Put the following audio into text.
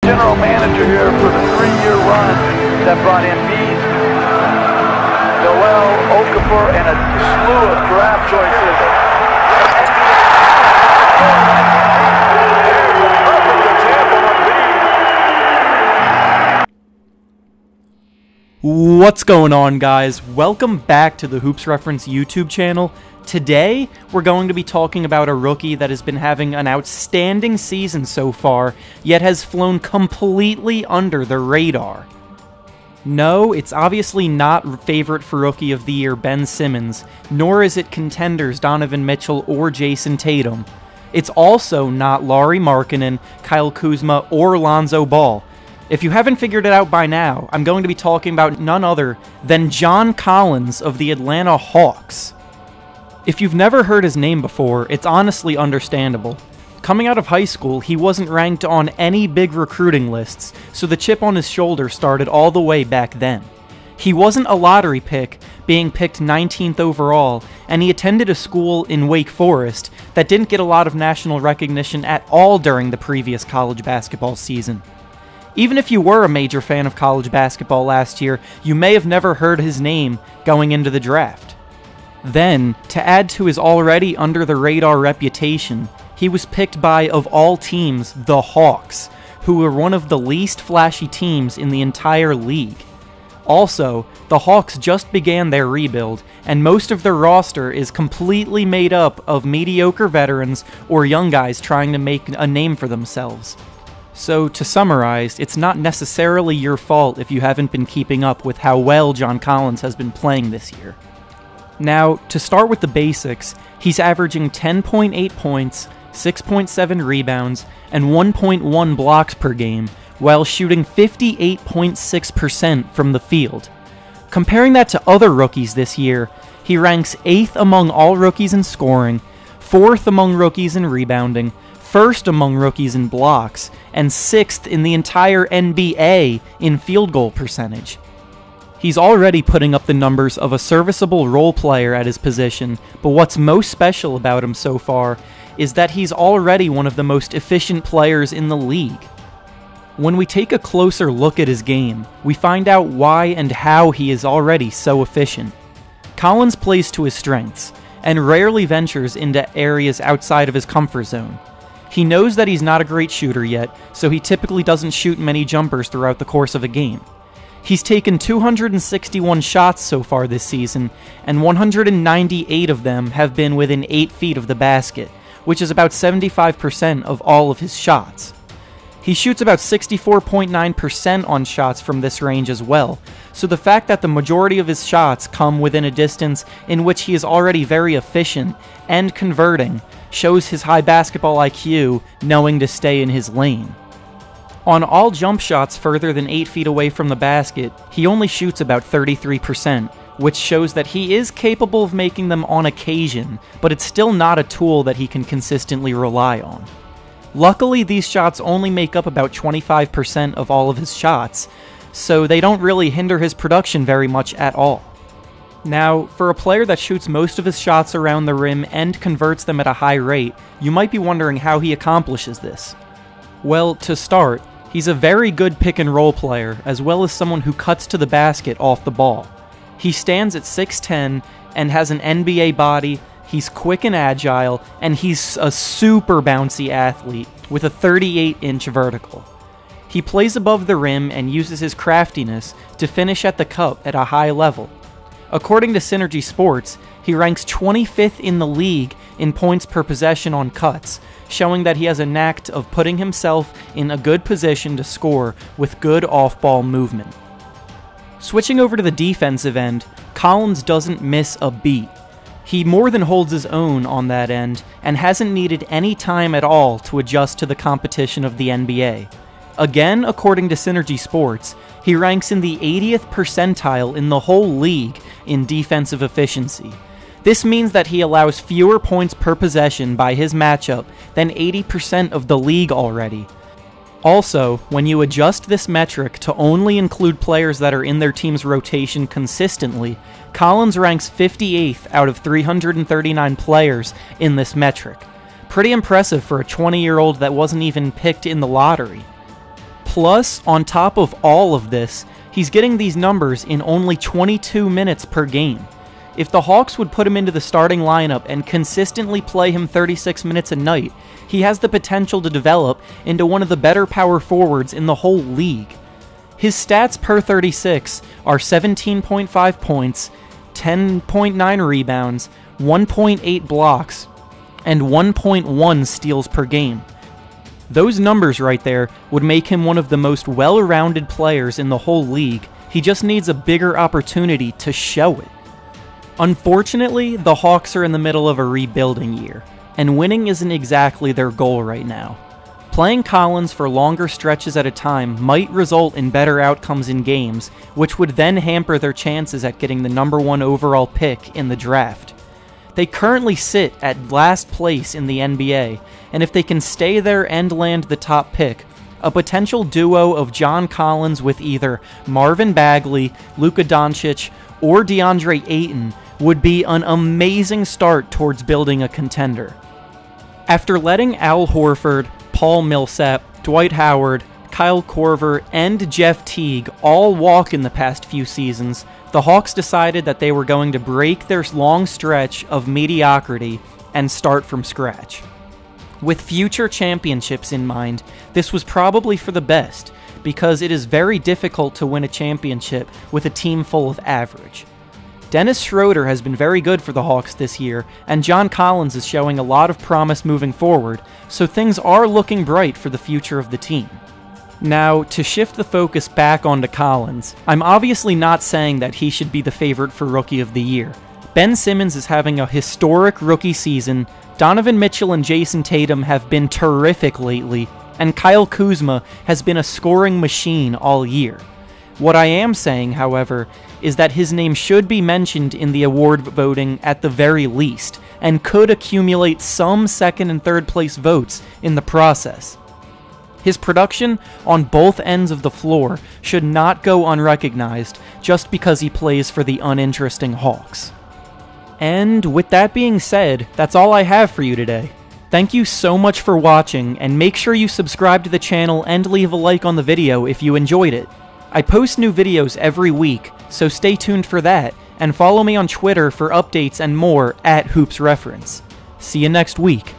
general manager here for the 3-year run that brought Embiid, Joel, Okafor, and a slew of draft choices. What's going on, guys? Welcome back to the Hoops Reference YouTube channel. Today, we're going to be talking about a rookie that has been having an outstanding season so far, yet has flown completely under the radar. No, it's obviously not favorite for Rookie of the Year Ben Simmons, nor is it contenders Donovan Mitchell or Jason Tatum. It's also not Lauri Markkanen, Kyle Kuzma, or Lonzo Ball. If you haven't figured it out by now, I'm going to be talking about none other than John Collins of the Atlanta Hawks. If you've never heard his name before, it's honestly understandable. Coming out of high school, he wasn't ranked on any big recruiting lists, so the chip on his shoulder started all the way back then. He wasn't a lottery pick, being picked 19th overall, and he attended a school in Wake Forest that didn't get a lot of national recognition at all during the previous college basketball season. Even if you were a major fan of college basketball last year, you may have never heard his name going into the draft. Then, to add to his already under-the-radar reputation, he was picked by, of all teams, the Hawks, who were one of the least flashy teams in the entire league. Also, the Hawks just began their rebuild, and most of their roster is completely made up of mediocre veterans or young guys trying to make a name for themselves. So, to summarize, it's not necessarily your fault if you haven't been keeping up with how well John Collins has been playing this year. Now, to start with the basics, he's averaging 10.8 points, 6.7 rebounds, and 1.1 blocks per game, while shooting 58.6% from the field. Comparing that to other rookies this year, he ranks 8th among all rookies in scoring, 4th among rookies in rebounding, 1st among rookies in blocks, and 6th in the entire NBA in field goal percentage. He's already putting up the numbers of a serviceable role player at his position, but what's most special about him so far is that he's already one of the most efficient players in the league. When we take a closer look at his game, we find out why and how he is already so efficient. Collins plays to his strengths, and rarely ventures into areas outside of his comfort zone. He knows that he's not a great shooter yet, so he typically doesn't shoot many jumpers throughout the course of a game. He's taken 261 shots so far this season, and 198 of them have been within 8 feet of the basket, which is about 75% of all of his shots. He shoots about 64.9% on shots from this range as well, so the fact that the majority of his shots come within a distance in which he is already very efficient and converting shows his high basketball IQ knowing to stay in his lane. On all jump shots further than 8 feet away from the basket, he only shoots about 33%, which shows that he is capable of making them on occasion, but it's still not a tool that he can consistently rely on. Luckily, these shots only make up about 25% of all of his shots, so they don't really hinder his production very much at all. Now, for a player that shoots most of his shots around the rim and converts them at a high rate, you might be wondering how he accomplishes this. Well, to start, he's a very good pick-and-roll player, as well as someone who cuts to the basket off the ball. He stands at 6'10", and has an NBA body, he's quick and agile, and he's a super bouncy athlete, with a 38-inch vertical. He plays above the rim and uses his craftiness to finish at the cup at a high level. According to Synergy Sports, he ranks 25th in the league in points per possession on cuts, showing that he has a knack of putting himself in a good position to score with good off-ball movement. Switching over to the defensive end, Collins doesn't miss a beat. He more than holds his own on that end, and hasn't needed any time at all to adjust to the competition of the NBA. Again, according to Synergy Sports, he ranks in the 80th percentile in the whole league in defensive efficiency. This means that he allows fewer points per possession by his matchup than 80% of the league already. Also, when you adjust this metric to only include players that are in their team's rotation consistently, Collins ranks 58th out of 339 players in this metric. Pretty impressive for a 20-year-old that wasn't even picked in the lottery. Plus, on top of all of this, he's getting these numbers in only 22 minutes per game. If the Hawks would put him into the starting lineup and consistently play him 36 minutes a night, he has the potential to develop into one of the better power forwards in the whole league. His stats per 36 are 17.5 points, 10.9 rebounds, 1.8 blocks, and 1.1 steals per game. Those numbers right there would make him one of the most well-rounded players in the whole league. He just needs a bigger opportunity to show it. Unfortunately, the Hawks are in the middle of a rebuilding year, and winning isn't exactly their goal right now. Playing Collins for longer stretches at a time might result in better outcomes in games, which would then hamper their chances at getting the #1 overall pick in the draft. They currently sit at last place in the NBA, and if they can stay there and land the top pick, a potential duo of John Collins with either Marvin Bagley, Luka Doncic, or DeAndre Ayton would be an amazing start towards building a contender. After letting Al Horford, Paul Millsap, Dwight Howard, Kyle Korver, and Jeff Teague all walk in the past few seasons, the Hawks decided that they were going to break their long stretch of mediocrity and start from scratch. With future championships in mind, this was probably for the best, because it is very difficult to win a championship with a team full of average. Dennis Schroeder has been very good for the Hawks this year, and John Collins is showing a lot of promise moving forward, so things are looking bright for the future of the team. Now, to shift the focus back onto Collins, I'm obviously not saying that he should be the favorite for Rookie of the Year. Ben Simmons is having a historic rookie season, Donovan Mitchell and Jason Tatum have been terrific lately, and Kyle Kuzma has been a scoring machine all year. What I am saying, however, is that his name should be mentioned in the award voting at the very least, and could accumulate some second and third place votes in the process. His production on both ends of the floor should not go unrecognized just because he plays for the uninteresting Hawks. And with that being said, that's all I have for you today. Thank you so much for watching, and make sure you subscribe to the channel and leave a like on the video if you enjoyed it. I post new videos every week, so stay tuned for that, and follow me on Twitter for updates and more at HoopsReference. See you next week.